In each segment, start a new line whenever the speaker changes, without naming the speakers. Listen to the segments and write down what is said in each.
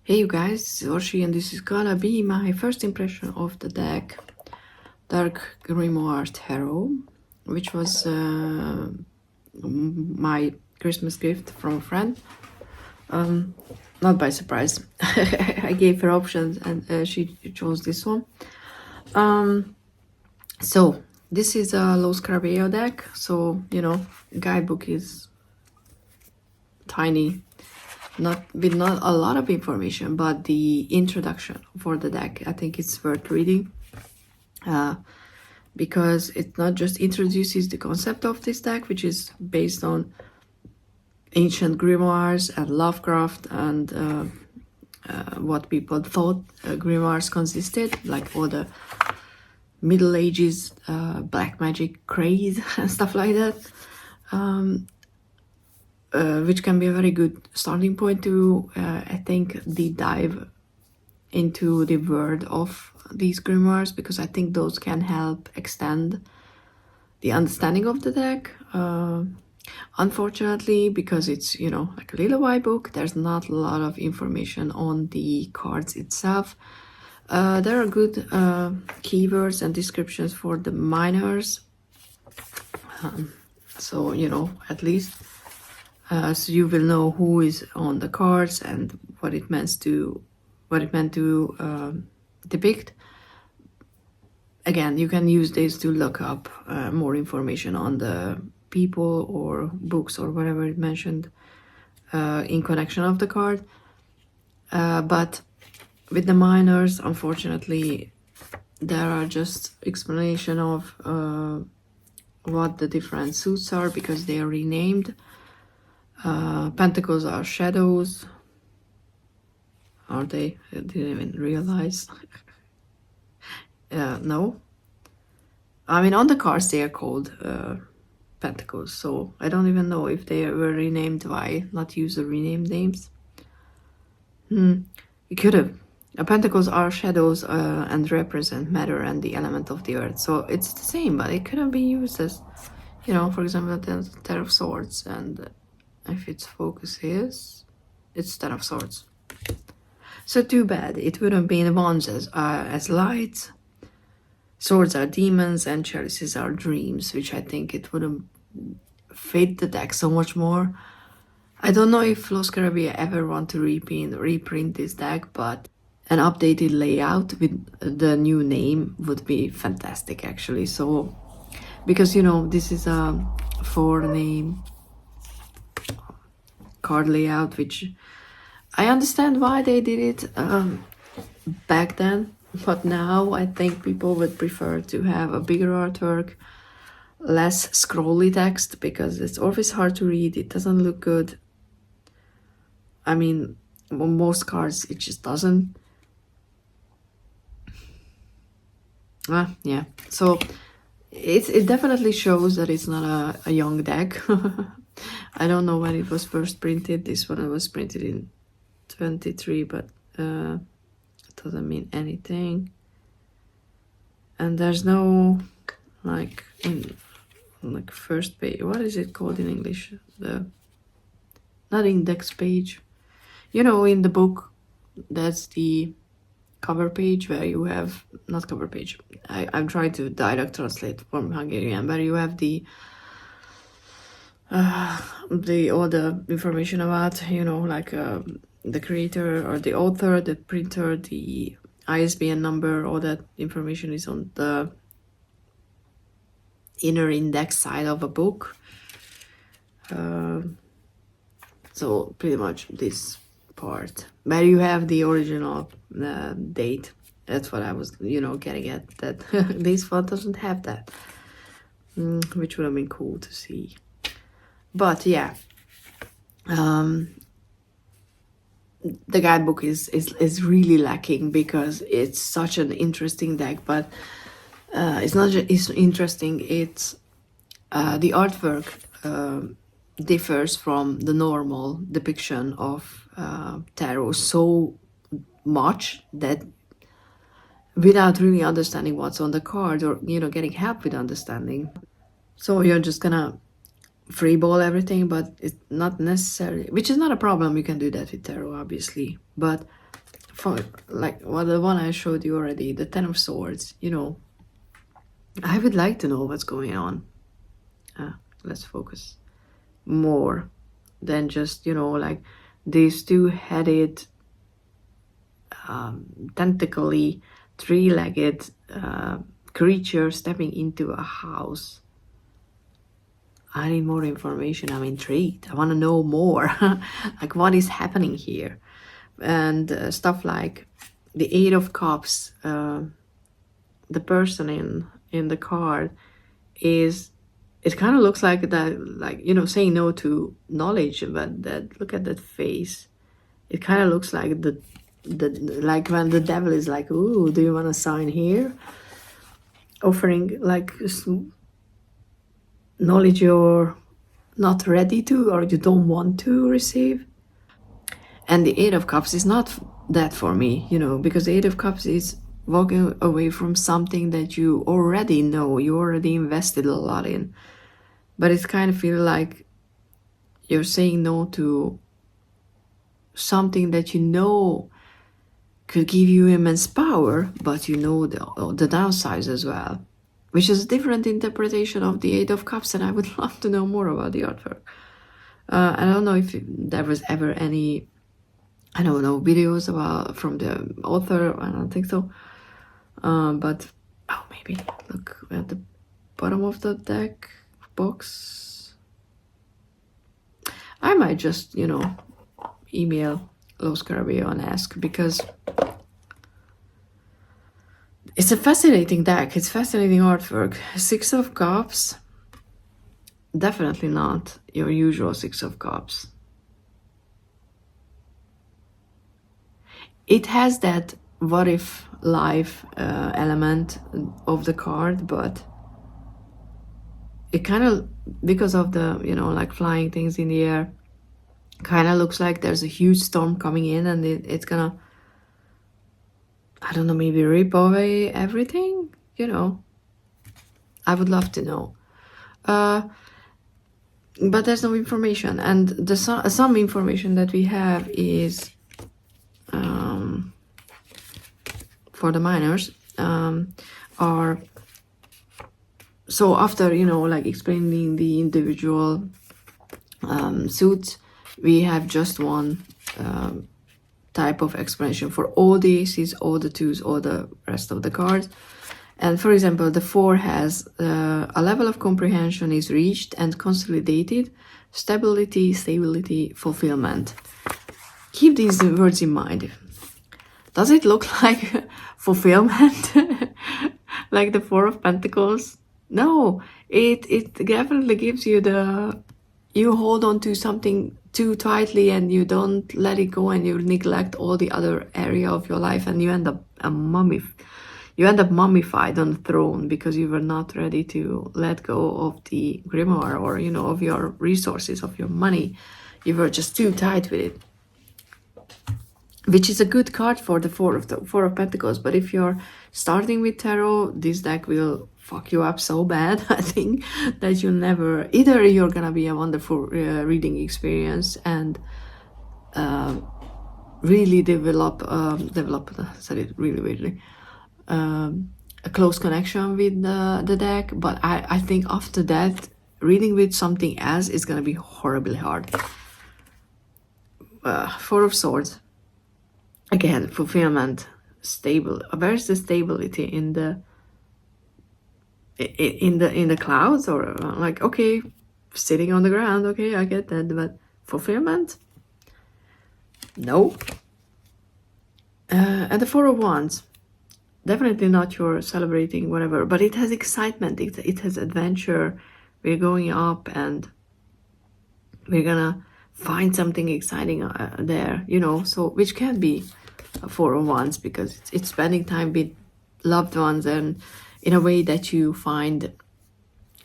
Hey you guys, this is Orsi and this is gonna be my first impression of the deck Dark Grimoire Tarot, which was my Christmas gift from a friend. Not by surprise. I gave her options and she chose this one. So this is a Los Carabeo deck, so you know, guidebook is tiny, not a lot of information, but the introduction for the deck, I think it's worth reading, because it not just introduces the concept of this deck, which is based on ancient grimoires and Lovecraft and what people thought grimoires consisted, like all the Middle Ages black magic craze and stuff like that. Which can be a very good starting point to, I think, deep dive into the word of these grimoires, because I think those can help extend the understanding of the deck. Unfortunately, because it's, you know, like a little white book, there's not a lot of information on the cards itself. There are good keywords and descriptions for the minors, so you know, at least so you will know who is on the cards and what it meant to depict. Again, you can use this to look up more information on the people or books or whatever it mentioned in connection of the card. But with the minors, unfortunately, there are just explanation of what the different suits are, because they are renamed. Pentacles are shadows. Are they? I didn't even realize. No. I mean, on the cards they are called pentacles, so I don't even know if they were renamed. Why not use the renamed names? It could have. Pentacles are shadows and represent matter and the element of the earth, so it's the same, but it could have been used as, you know, for example, the Ten of Swords, and if its focus is, it's Ten of Swords. So too bad. It would have been wands as lights, swords are demons, and chalices are dreams, which I think it would have fit the deck so much more. I don't know if Los Carabia ever want to reprint this deck, but an updated layout with the new name would be fantastic, actually. So, because you know, this is a 4-name card layout, which I understand why they did it back then, but now I think people would prefer to have a bigger artwork, less scrolly text, because it's always hard to read. It doesn't look good. I mean, on most cards it just doesn't. Yeah, so it definitely shows that it's not a young deck. I don't know when it was first printed. This one was printed in 23, but it doesn't mean anything. And there's no, like, in like first page, what is it called in English? Not index page, you know, in the book, that's the cover page, where you have, not cover page, I'm trying to direct translate from Hungarian, where you have all the information about, you know, like the creator or the author, the printer, the ISBN number, all that information is on the inner index side of a book. So pretty much this part, where you have the original date. That's what I was, you know, getting at, that this one doesn't have that, which would have been cool to see. But yeah, the guidebook is really lacking, because it's such an interesting deck, but it's not just it's interesting, it's the artwork differs from the normal depiction of tarot so much that without really understanding what's on the card, or, you know, getting help with understanding, so you're just gonna freeball everything. But it's not necessarily, which is not a problem, you can do that with tarot, obviously, but for like the one I showed you already, the Ten of Swords, you know, I would like to know what's going on. Let's focus more than just, you know, like these two-headed, tentacly, three-legged creature stepping into a house. I need more information. I'm intrigued. I want to know more. Like, what is happening here? And stuff like the Eight of Cups, the person in the card is, it kind of looks like that, like, you know, saying no to knowledge, but that, look at that face. It kind of looks like the like when the devil is like, ooh, do you want to sign here? Offering like knowledge you're not ready to, or you don't want to receive. And the Eight of Cups is not that for me, you know, because the Eight of Cups is walking away from something that you already know, you already invested a lot in. But it kind of feels like you're saying no to something that you know could give you immense power, but you know the downsides as well, which is a different interpretation of the Eight of Cups, and I would love to know more about the artwork. I don't know if there was ever any, I don't know, videos about from the author. I don't think so. But oh, maybe look at the bottom of the deck box. I might just, you know, email Los Carabeo and ask, because it's a fascinating deck. It's fascinating artwork. Six of Cups, definitely not your usual Six of Cups. It has that what if life element of the card, but it kind of, because of the, you know, like flying things in the air, kind of looks like there's a huge storm coming in, and it's gonna, I don't know, maybe rip away everything, you know. I would love to know. But there's no information, and the some information that we have is for the minors are, so after, you know, like explaining the individual suits, we have just one type of explanation for all the aces, all the twos, all the rest of the cards. And for example, the 4 has a level of comprehension is reached and consolidated, stability, fulfillment. Keep these words in mind. Does it look like fulfillment? Like the 4 of Pentacles? No, it definitely gives you the, you hold on to something too tightly and you don't let it go, and you neglect all the other area of your life, and you end up mummified on the throne because you were not ready to let go of the grimoire, or, you know, of your resources, of your money. You were just too tight with it, which is a good card for the Four of Pentacles. But if you're starting with tarot, this deck will fuck you up so bad, I think, that you never, either you're gonna be a wonderful reading experience and really develop, said it really weirdly, a close connection with the deck. But I think after that, reading with something else is gonna be horribly hard. Four of Swords, again, fulfillment, stable. Where's the stability in the clouds, or like, okay, sitting on the ground, okay, I get that, but fulfillment, no. And the Four of Wands, definitely not your celebrating whatever, but it has excitement, it has adventure. We're going up and we're gonna find something exciting there, you know, so which can be a Four of Wands, because it's spending time with loved ones, and in a way that you find,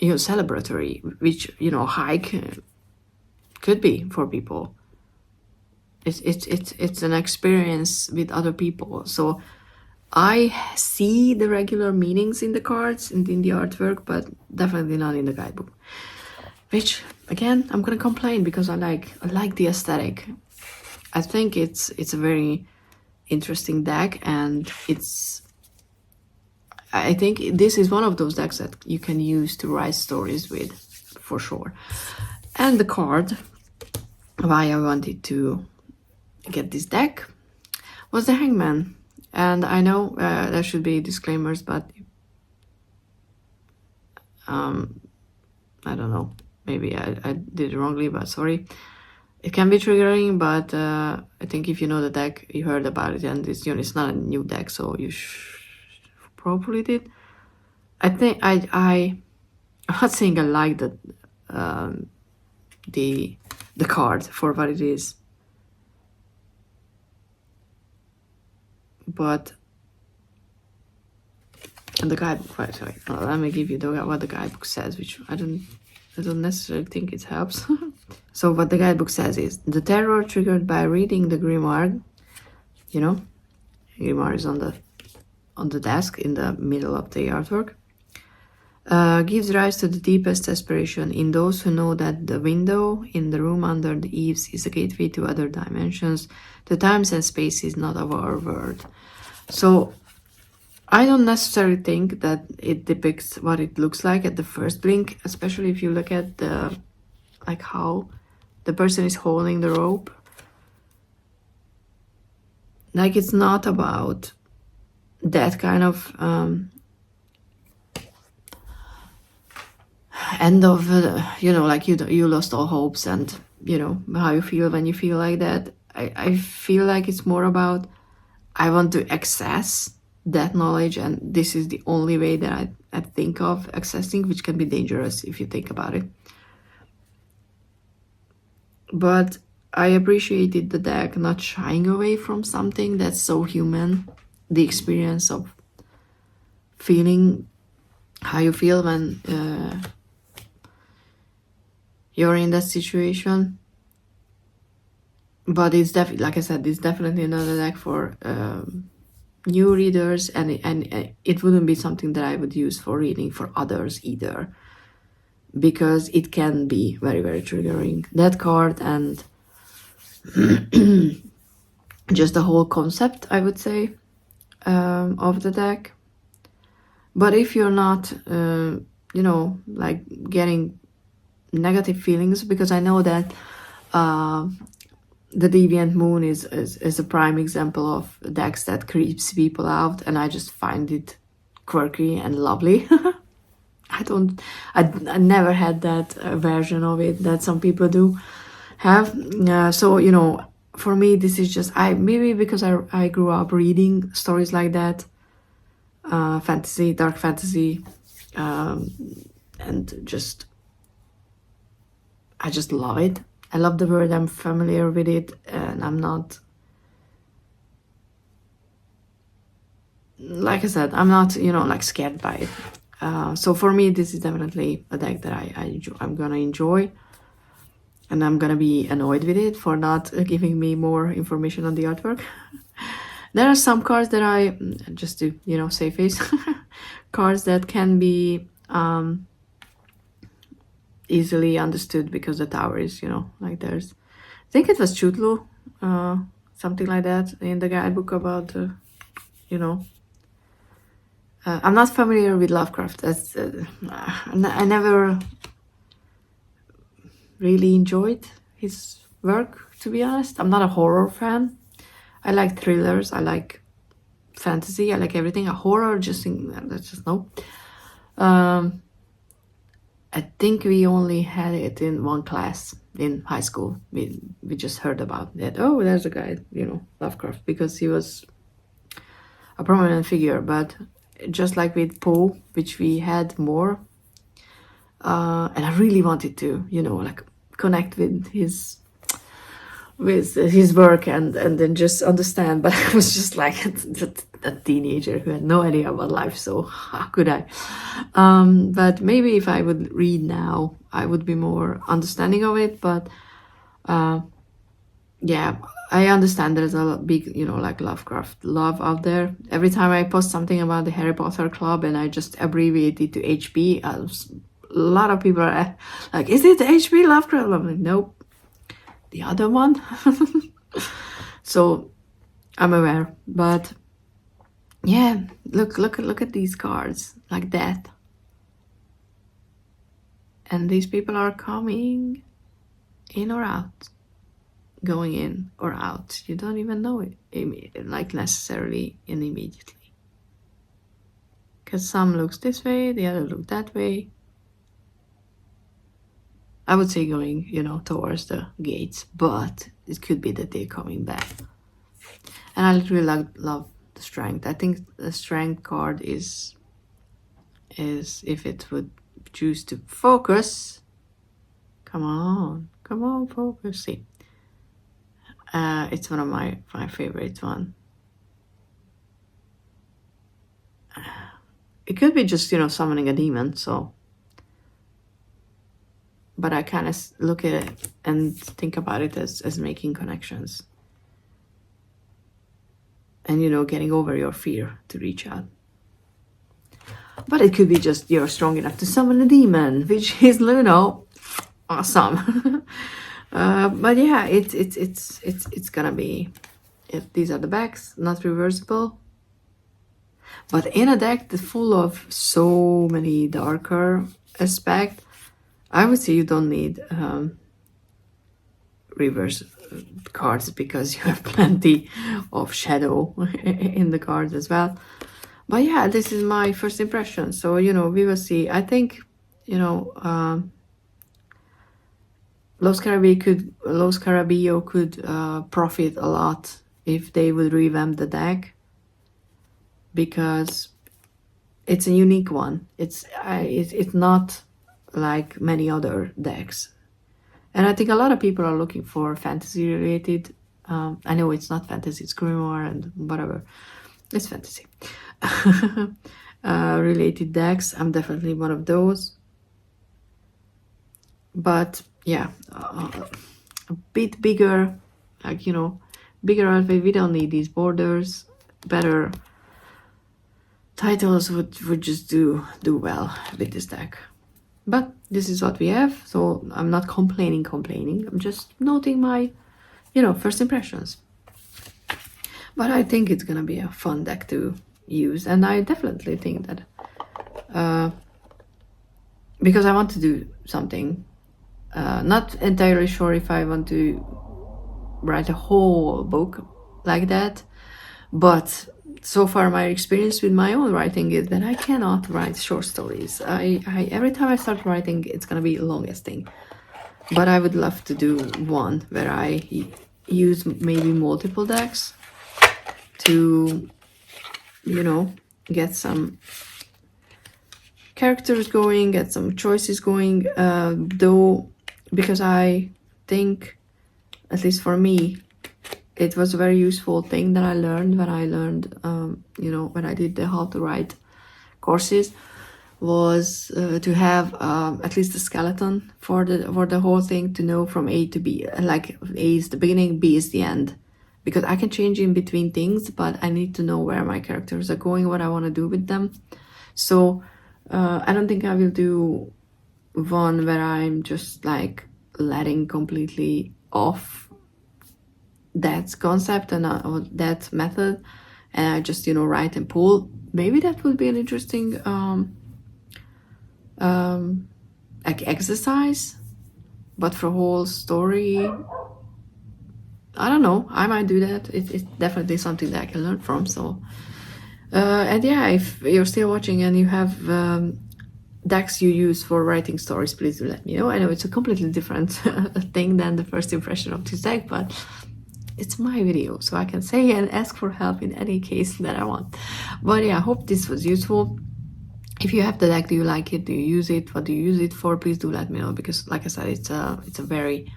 you know, celebratory, which, you know, hike could be for people. It's an experience with other people. So I see the regular meanings in the cards and in the artwork, but definitely not in the guidebook. Which, again, I'm gonna complain, because I like the aesthetic. I think it's a very interesting deck, and I think this is one of those decks that you can use to write stories with, for sure. And the card why I wanted to get this deck was the Hangman. And I know there should be disclaimers, but I don't know, maybe I did it wrongly, but sorry. It can be triggering, but I think if you know the deck, you heard about it, and it's not a new deck, so you probably did. I think I'm not saying I like the card for what it is, but the guidebook, right? Sorry, let me give you what the guidebook says, which I don't necessarily think it helps. So what the guidebook says is the terror triggered by reading the Grimoire. You know, Grimoire is on the desk in the middle of the artwork. Gives rise to the deepest aspiration in those who know that the window in the room under the eaves is a gateway to other dimensions. The times and space is not our world. So I don't necessarily think that it depicts what it looks like at the first blink, especially if you look at how the person is holding the rope. Like, it's not about that kind of end of like you lost all hopes, and how you feel when you feel like that. I feel like it's more about I want to access that knowledge, and this is the only way that I think of accessing, which can be dangerous if you think about it. But I appreciated the deck not shying away from something that's so human, the experience of feeling how you feel when you're in that situation. But it's definitely, like I said, it's definitely another deck for new readers, and it wouldn't be something that I would use for reading for others either, because it can be very, very triggering, that card, and just the whole concept, I would say, of the deck. But if you're not like getting negative feelings, because I know that the Deviant Moon is a prime example of decks that creeps people out, and I just find it quirky and lovely. I never had that version of it that some people do have. So for me, this is just maybe because I grew up reading stories like that, fantasy, dark fantasy, and I just love it. I love the word, I'm familiar with it, and I'm not, like I said, I'm not, like scared by it. So for me, this is definitely a deck that I'm gonna enjoy, and I'm gonna be annoyed with it for not giving me more information on the artwork. There are some cards that just to, save face, cards that can be easily understood because the tower is, like there's, I think it was Chutlu, something like that in the guidebook about, I'm not familiar with Lovecraft. That's I never really enjoyed his work, to be honest. I'm not a horror fan. I like thrillers. I like fantasy. I like everything. A horror, that's just no. I think we only had it in one class in high school. We just heard about that. Oh, there's a guy, Lovecraft, because he was a prominent figure. But just like with Poe, which we had more, and I really wanted to, like connect with his work and then just understand. But I was just like a teenager who had no idea about life, so how could I? But maybe if I would read now, I would be more understanding of it. But yeah, I understand there's a big, like Lovecraft love out there. Every time I post something about the Harry Potter Club and I just abbreviate it to HP, a lot of people are like, is it HP Lovecraft? I'm like, nope, the other one. So I'm aware, but yeah, look at these cards like that, and these people are coming in or out, going in or out. You don't even know it, like necessarily and immediately, because some looks this way, the other look that way. I would say going, towards the gates, but it could be that they're coming back. And I really love the strength. I think the strength card is if it would choose to focus. Come on, focus. See, it's one of my favorite one. It could be just summoning a demon. So, but I kind of look at it and think about it as making connections. And getting over your fear to reach out. But it could be just you're strong enough to summon a demon, which is awesome. But yeah, it's gonna be. These are the backs, not reversible. But in a deck that's full of so many darker aspects, I would say you don't need reverse cards because you have plenty of shadow in the cards as well. But yeah, this is my first impression. So, we will see. I think, Los Carabillo could profit a lot if they would revamp the deck, because it's a unique one. It's not like many other decks. And I think a lot of people are looking for fantasy related. I know it's not fantasy, it's Grimoire and whatever. It's fantasy. Related decks. I'm definitely one of those. But yeah, a bit bigger, like, bigger outfit. We don't need these borders. Better titles would just do well with this deck. But this is what we have, so I'm not complaining. I'm just noting my, first impressions. But I think it's gonna be a fun deck to use, and I definitely think that because I want to do something, not entirely sure if I want to write a whole book like that, but so far my experience with my own writing is that I cannot write short stories. I every time I start writing, it's gonna be the longest thing. But I would love to do one where I use maybe multiple decks to, get some characters going, get some choices going, though, because I think, at least for me, it was a very useful thing that I learned when when I did the how to write courses, was to have at least a skeleton for the whole thing, to know from A to B, like A is the beginning, B is the end, because I can change in between things, but I need to know where my characters are going, what I want to do with them. So I don't think I will do one where I'm just like letting completely off that concept and or that method, and I just write and pull. Maybe that would be an interesting like exercise, but for whole story, I don't know, I might do that. It's definitely something that I can learn from. So and yeah, if you're still watching and you have decks you use for writing stories, please do let me know. I know it's a completely different thing than the first impression of this deck, but it's my video, so I can say and ask for help in any case that I want. But yeah, I hope this was useful. If you have the deck, do you like it? Do you use it? What do you use it for? Please do let me know, because like I said, it's a very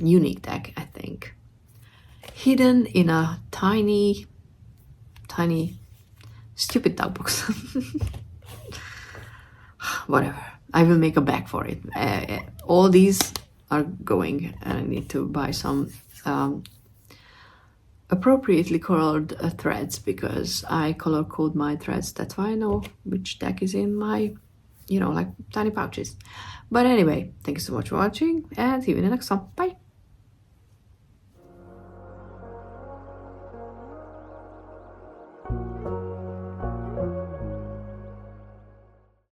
unique deck, I think. Hidden in a tiny stupid dog box. Whatever. I will make a bag for it. All these are going, and I need to buy some appropriately colored threads, because I color code my threads. That's why I know which deck is in my, like tiny pouches. But anyway, thank you so much for watching, and see you in the next one. Bye.